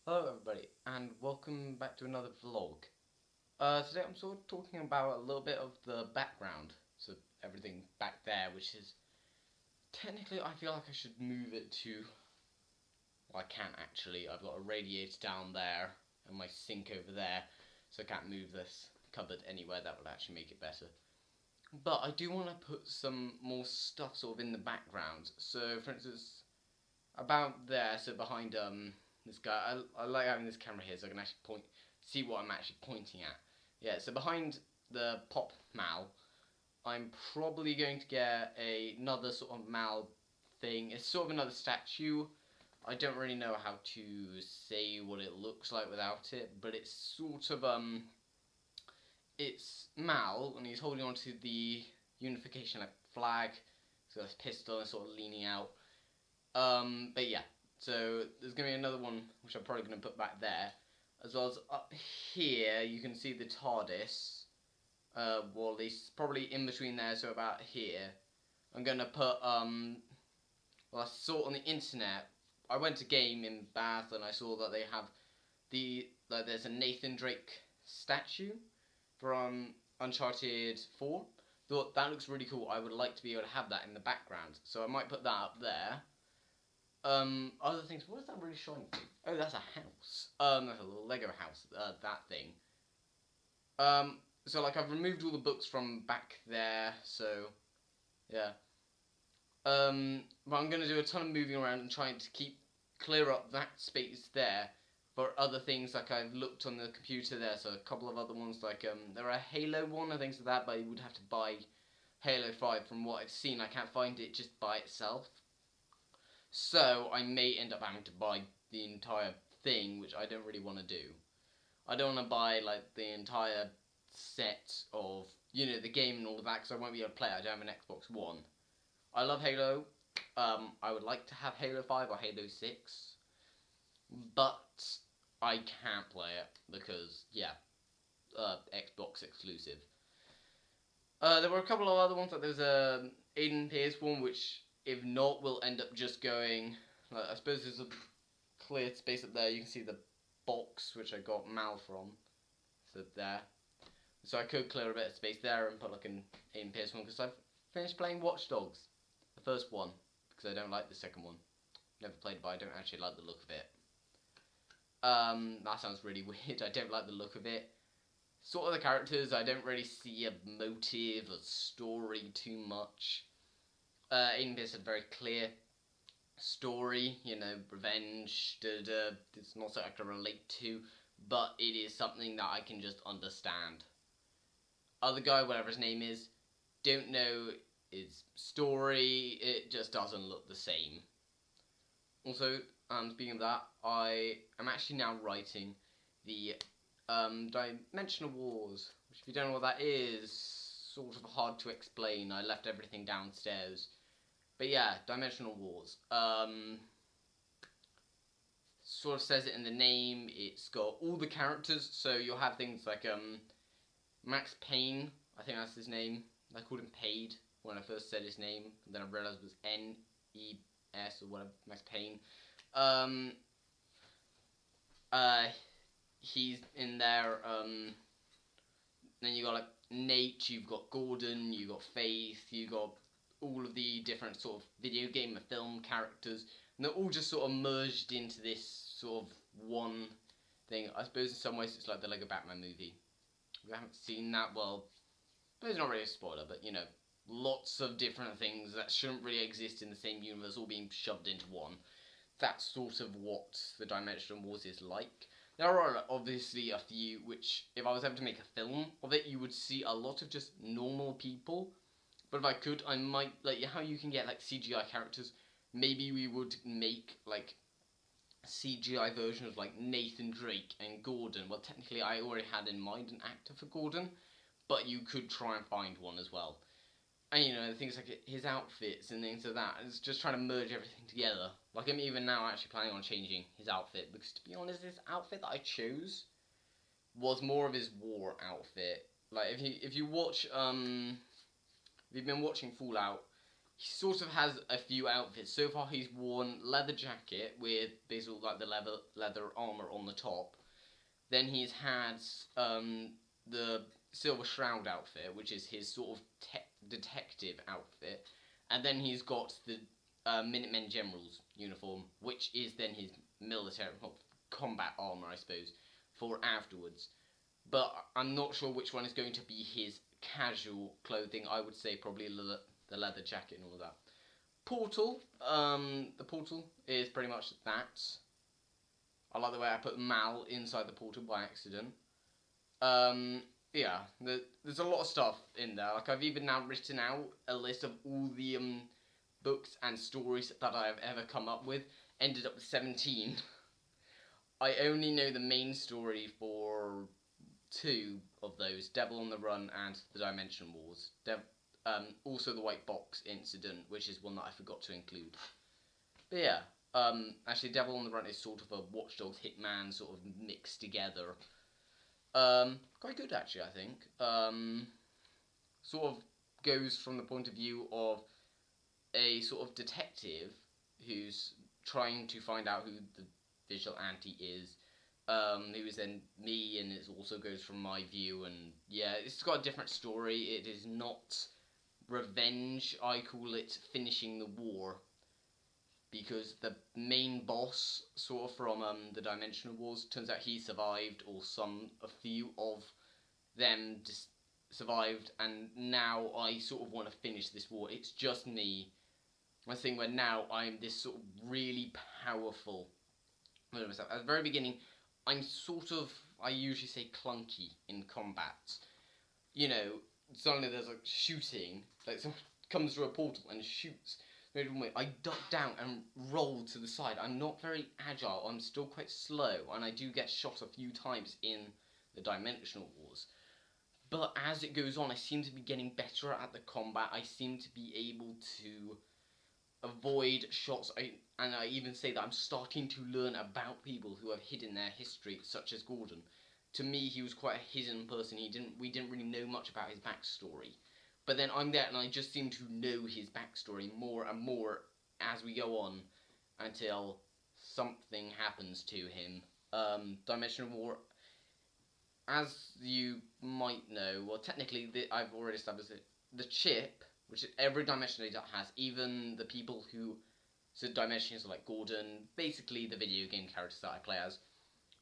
Hello everybody, and welcome back to another vlog. Today I'm sort of talking about a little bit of the background, so everything back there, which is technically I feel like I should move it to. Well, I can't actually. I've got a radiator down there and my sink over there, so I can't move this cupboard anywhere. That would actually make it better. But I do want to put some more stuff sort of in the background. So, for instance, about there, so behind this guy, I like having this camera here so I can actually see what I'm actually pointing at. Yeah, so behind the Pop Mal, I'm probably going to get another sort of Mal thing. It's sort of another statue. I don't really know how to say what it looks like without it, but it's sort of it's Mal and he's holding onto the unification like flag. So his pistol is sort of leaning out. But yeah, so there's going to be another one which I'm probably going to put back there. As well as up here, you can see the TARDIS. Well, it's probably in between there, so about here. I'm going to put, well, I saw on the internet, I went to Game in Bath and I saw that they have there's a Nathan Drake statue from Uncharted 4. Thought that looks really cool. I would like to be able to have that in the background, so I might put that up there. Other things. What is that really shiny thing? Oh, that's a house. That's a little Lego house. That thing. So like I've removed all the books from back there. So, yeah. But I'm gonna do a ton of moving around and trying to clear up that space there for other things. Like I've looked on the computer there. So a couple of other ones like there are a Halo one and things like that. But you would have to buy Halo 5 from what I've seen. I can't find it just by itself. So I may end up having to buy the entire thing, which I don't really want to do. I don't want to buy like the entire set of, the game and all of that, because I won't be able to play it. I don't have an Xbox One. I love Halo. I would like to have Halo 5 or Halo 6, but I can't play it because, yeah, Xbox exclusive. There were a couple of other ones, like there was a Aiden Pierce one, which if not, we'll end up just going. Like, I suppose there's a clear space up there. You can see the box which I got Mal from. So there. So I could clear a bit of space there and put like an Aiden Pierce one because I've finished playing Watch Dogs, the first one, because I don't like the second one. Never played it, but I don't actually like the look of it. That sounds really weird. I don't like the look of it. Sort of the characters, I don't really see a motive, a story too much. Aiden Pierce had a very clear story, revenge, it's not something I can relate to, but it is something that I can just understand. Other guy, whatever his name is, don't know his story, it just doesn't look the same. Also, speaking of that, I am actually now writing the Dimensional Wars, which if you don't know what that is, sort of hard to explain. I left everything downstairs. But yeah, Dimensional Wars. Sort of says it in the name. It's got all the characters, so you'll have things like Max Payne. I think that's his name. I called him Paid when I first said his name, and then I realised it was N-E-S or whatever, Max Payne. He's in there. Then you got like Nate, you've got Gordon, you've got Faith, you've got all of the different sort of video game and film characters, and they're all just sort of merged into this sort of one thing. I suppose in some ways it's like the Lego Batman movie. If you haven't seen that, well, but it's not really a spoiler, but lots of different things that shouldn't really exist in the same universe all being shoved into one. That's sort of what the Dimensional Wars is like. There are obviously a few which, if I was ever to make a film of it, you would see a lot of just normal people. But if I could, I might, like, how you can get, like, CGI characters, maybe we would make, like, CGI version of, like, Nathan Drake and Gordon. Well, technically, I already had in mind an actor for Gordon, but you could try and find one as well. And, things like his outfits and things like that. It's just trying to merge everything together. Like, I'm even now actually planning on changing his outfit, because, to be honest, this outfit that I chose was more of his war outfit. Like, if you watch, if you've been watching Fallout, he sort of has a few outfits. So far, he's worn leather jacket with basically like the leather armor on the top. Then he's had the Silver Shroud outfit, which is his sort of detective outfit, and then he's got the Minutemen General's uniform, which is then his military combat armor, I suppose, for afterwards. But I'm not sure which one is going to be his casual clothing. I would say probably the leather jacket and all that. Portal, the portal is pretty much that. I like the way I put Mal inside the portal by accident. Yeah, there's a lot of stuff in there. Like, I've even now written out a list of all the books and stories that I've ever come up with. Ended up with 17. I only know the main story for 2 of those, Devil on the Run and The Dimension Wars. Also the White Box Incident, which is one that I forgot to include. But yeah, actually Devil on the Run is sort of a Watch Dogs Hitman sort of mixed together. Quite good actually, I think. Sort of goes from the point of view of a sort of detective who's trying to find out who the vigilante is. Who is then me, and it also goes from my view, and yeah, it's got a different story. It is not revenge, I call it finishing the war, because the main boss, sort of from the Dimensional Wars, turns out he survived, or a few of them just survived, and now I sort of want to finish this war. It's just me. My thing where now I'm this sort of really powerful. At the very beginning, I'm sort of, I usually say clunky in combat. You know, suddenly there's like shooting, like someone comes through a portal and shoots. I duck down and roll to the side. I'm not very agile, I'm still quite slow, and I do get shot a few times in the Dimensional Wars. But as it goes on, I seem to be getting better at the combat. I seem to be able to avoid shots, and I even say that I'm starting to learn about people who have hidden their history, such as Gordon. To me, he was quite a hidden person. We didn't really know much about his backstory. But then I'm there, and I just seem to know his backstory more and more as we go on, until something happens to him. Dimensional War, as you might know, well, technically, I've already established it, the chip, which every Dimension Age has, even the people who, so Dimensions like Gordon, basically the video game characters that I play as.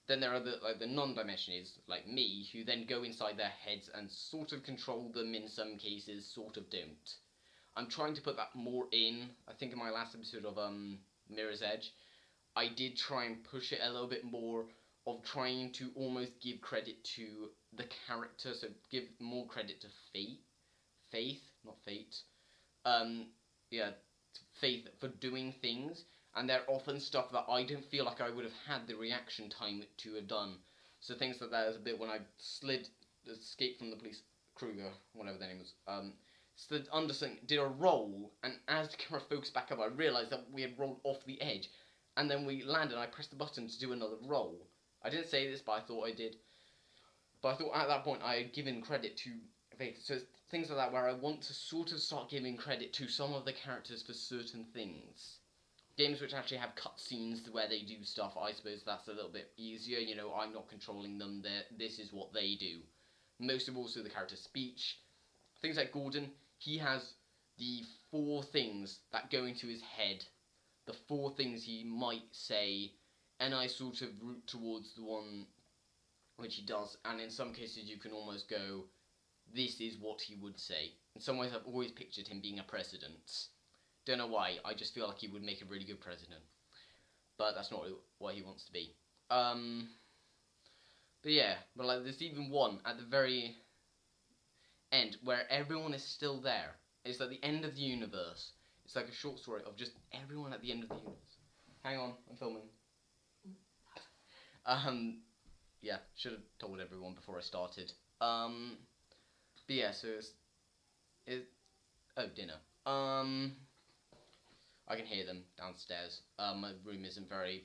Then there are the non-Dimensionaries, like me, who then go inside their heads and sort of control them in some cases, sort of don't. I'm trying to put that more in. I think in my last episode of Mirror's Edge, I did try and push it a little bit more, of trying to almost give credit to the character, so give more credit to Faith, not Fate. Faith for doing things, and they're often stuff that I don't feel like I would have had the reaction time to have done. So things like that is a bit when I escaped from the police, Kruger, whatever their name was, slid under something, did a roll, and as the camera focused back up, I realised that we had rolled off the edge, and then we landed, and I pressed the button to do another roll. I didn't say this, but I thought I did. But I thought at that point I had given credit to Faith. So it's things like that where I want to sort of start giving credit to some of the characters for certain things. Games which actually have cutscenes where they do stuff, I suppose that's a little bit easier. You know, I'm not controlling them. This is what they do. Most of also the character's speech. Things like Gordon, he has the 4 things that go into his head. The 4 things he might say, and I sort of root towards the one which he does, and in some cases you can almost go, this is what he would say. In some ways I've always pictured him being a president. Don't know why, I just feel like he would make a really good president. But that's not what he wants to be. But yeah, but like there's even one at the very end where everyone is still there. It's like the end of the universe. It's like a short story of just everyone at the end of the universe. Hang on, I'm filming. Yeah, should have told everyone before I started. But yeah, so dinner. I can hear them downstairs. My room isn't very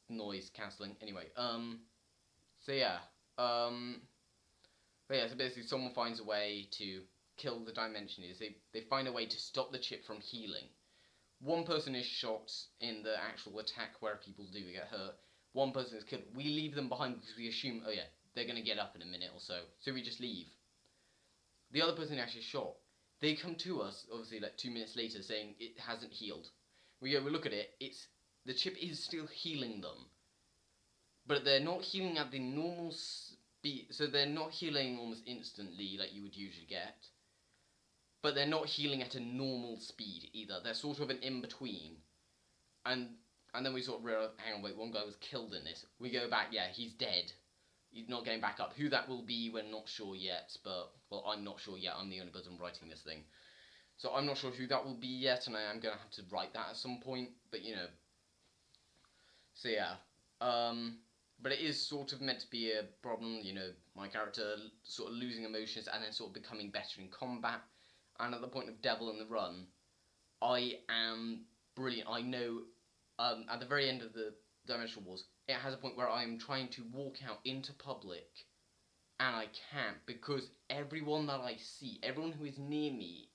noise cancelling. Anyway, so yeah. But yeah, so basically someone finds a way to kill the Dimension is they find a way to stop the chip from healing. One person is shot in the actual attack where people do get hurt. One person is killed. We leave them behind because we assume, oh yeah, they're going to get up in a minute or so. So we just leave. The other person actually shot. They come to us, obviously, like 2 minutes later, saying it hasn't healed. We look at it. The chip is still healing them, but they're not healing at the normal speed. So they're not healing almost instantly like you would usually get, but they're not healing at a normal speed either. They're sort of an in between, and then we sort of realize, hang on, wait, one guy was killed in this. We go back, yeah, he's dead. He's not getting back up. Who that will be, we're not sure yet, but, well, I'm not sure yet. I'm the only person writing this thing. So I'm not sure who that will be yet, and I am going to have to write that at some point, but, you know. So, yeah. But it is sort of meant to be a problem, you know, my character sort of losing emotions and then sort of becoming better in combat. And at the point of Devil in the Run, I am brilliant. I know, at the very end of the Dimensional Wars, it has a point where I am trying to walk out into public, and I can't, because everyone that I see, everyone who is near me,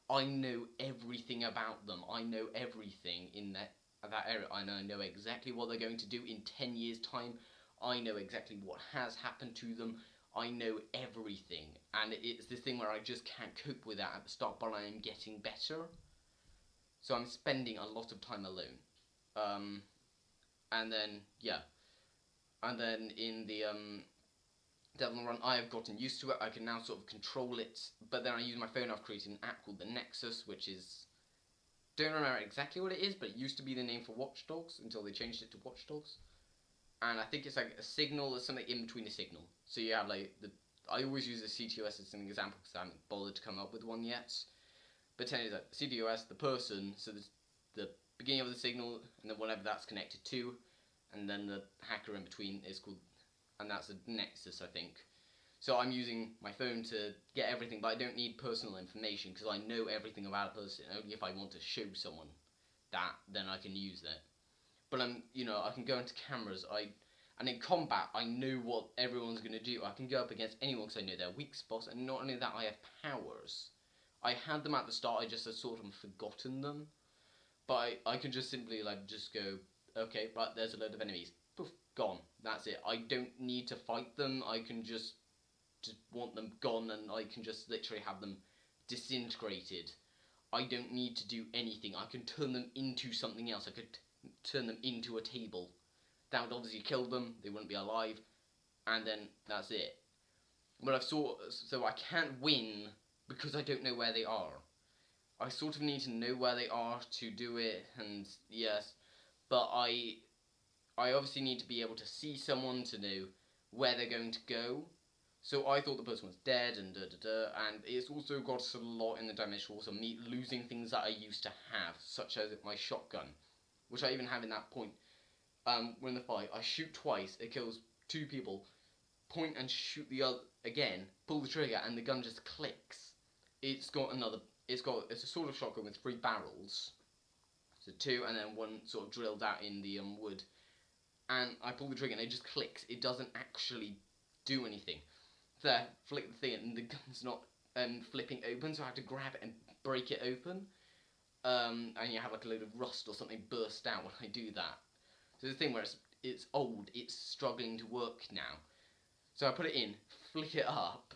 I know everything about them. I know everything in that area. I know exactly what they're going to do in 10 years' time. I know exactly what has happened to them. I know everything. And it's this thing where I just can't cope with that at the start, but I am getting better. So I'm spending a lot of time alone. And then, yeah. And then in the Devil in the Run, I have gotten used to it. I can now sort of control it. But then I use my phone. I've created an app called the Nexus, which is... don't remember exactly what it is, but it used to be the name for Watch Dogs until they changed it to Watch Dogs. And I think it's like a signal or something in between a signal. So you have like I always use the CTOS as an example because I haven't bothered to come up with one yet. But technically, like CTOS, the person, so there's the beginning of the signal, and then whatever that's connected to, and then the hacker in between is called, and that's a Nexus, I think. So I'm using my phone to get everything, but I don't need personal information because I know everything about a person. Only if I want to show someone that, then I can use that. But I can go into cameras. And in combat, I know what everyone's going to do. I can go up against anyone because I know their weak spots. And not only that, I have powers. I had them at the start. I just had sort of forgotten them. But I can just simply just go, okay, right, there's a load of enemies. Poof, gone. That's it. I don't need to fight them. I can just want them gone, and I can just literally have them disintegrated. I don't need to do anything. I can turn them into something else. I could turn them into a table. That would obviously kill them. They wouldn't be alive, and then that's it. But so I can't win because I don't know where they are. I sort of need to know where they are to do it, and yes, but I obviously need to be able to see someone to know where they're going to go. So I thought the person was dead, and and it's also got a lot in the Dimension Wars of me losing things that I used to have, such as my shotgun, which I even have in that point. We're in the fight, I shoot twice, it kills 2 people, point and shoot the other again, pull the trigger, and the gun just clicks. It's a sort of shotgun with 3 barrels, so 2, and then 1 sort of drilled out in the wood, and I pull the trigger and it just clicks. It doesn't actually do anything. There, flick the thing, and the gun's not flipping open, so I have to grab it and break it open. And you have like a load of rust or something burst out when I do that. So the thing where it's old, it's struggling to work now. So I put it in, flick it up,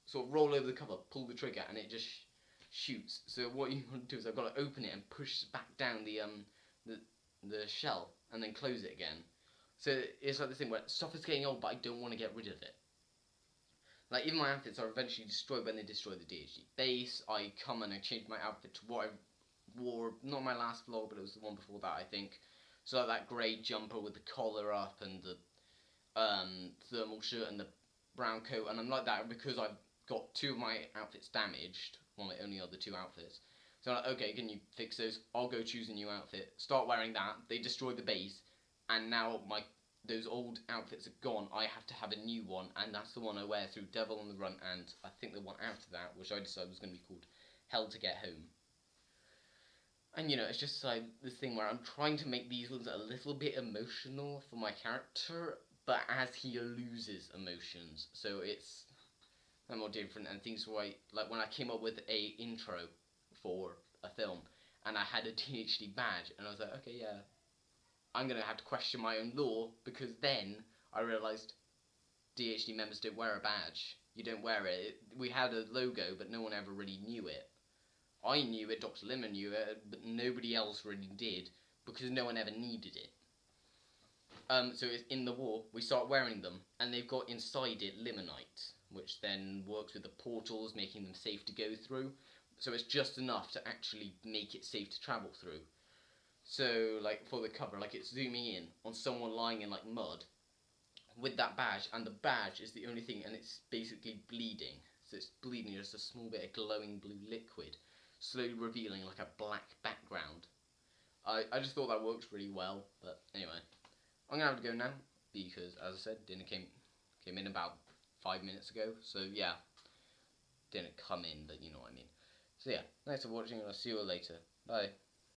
sort of roll over the cover, pull the trigger, and it just shoots. So what you want to do is I've got to open it and push back down the shell, and then close it again. So it's like this thing where stuff is getting old, but I don't want to get rid of it. Like, even my outfits are eventually destroyed when they destroy the DHG base. I come and I change my outfit to what I wore, not my last vlog, but it was the one before that, I think. So like that grey jumper with the collar up and the thermal shirt and the brown coat, and I'm like that because I've got 2 of my outfits damaged, well, my only other 2 outfits. So I'm like, okay, can you fix those? I'll go choose a new outfit, start wearing that, they destroy the base, and now those old outfits are gone. I have to have a new one, and that's the one I wear through Devil in the Run, and I think the one after that, which I decided was going to be called Hell to Get Home. And it's just like this thing where I'm trying to make these ones a little bit emotional for my character, but as he loses emotions, so it's and more different, and things like when I came up with a intro for a film, and I had a DHD badge, and I was like, okay, yeah, I'm gonna have to question my own law, because then I realised DHD members don't wear a badge. You don't wear it. We had a logo, but no one ever really knew it. I knew it, Dr. Limmer knew it, but nobody else really did, because no one ever needed it. So it's in the war, we start wearing them, and they've got inside it limonite, which then works with the portals, making them safe to go through. So it's just enough to actually make it safe to travel through. So, like, for the cover, like, it's zooming in on someone lying in, like, mud with that badge, and the badge is the only thing, and it's basically bleeding. So it's bleeding, just a small bit of glowing blue liquid, slowly revealing, like, a black background. I just thought that worked really well, but anyway. I'm going to have to go now, because, as I said, dinner came in about 5 minutes ago, so yeah. Didn't come in, but you know what I mean. So yeah, thanks for watching, and I'll see you all later. Bye.